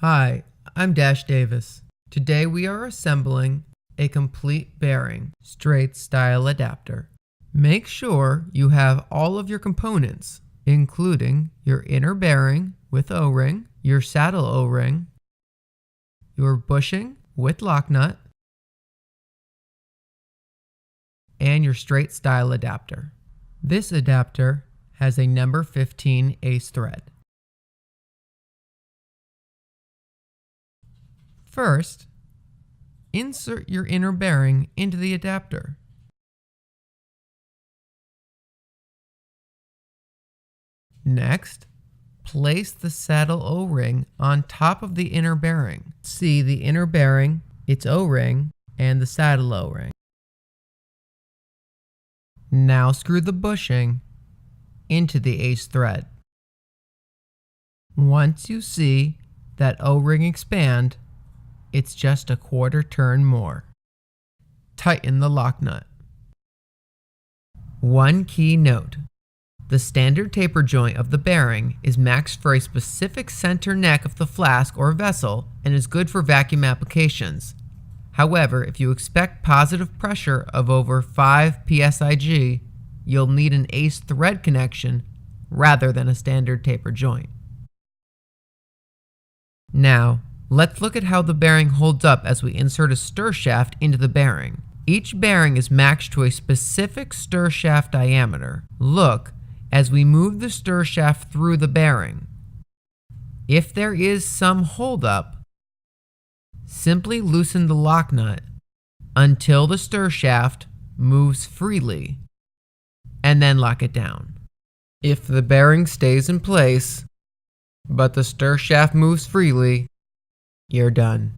Hi, I'm Dash Davis. Today we are assembling a complete bearing straight style adapter. Make sure you have all of your components, including your inner bearing with O-ring, your saddle O-ring, your bushing with lock nut, and your straight style adapter. This adapter has a number 15 ace thread. First, insert your inner bearing into the adapter. Next, place the saddle O-ring on top of the inner bearing. See the inner bearing, its O-ring, and the saddle O-ring. Now screw the bushing into the ace thread. Once you see that O-ring expand, it's just a quarter turn more. Tighten the lock nut. One key note: the standard taper joint of the bearing is maxed for a specific center neck of the flask or vessel and is good for vacuum applications. However, if you expect positive pressure of over 5 psig, you'll need an ace thread connection rather than a standard taper joint. Now, let's look at how the bearing holds up as we insert a stir shaft into the bearing. Each bearing is matched to a specific stir shaft diameter. Look as we move the stir shaft through the bearing. If there is some holdup, simply loosen the lock nut until the stir shaft moves freely, and then lock it down. If the bearing stays in place, but the stir shaft moves freely, you're done.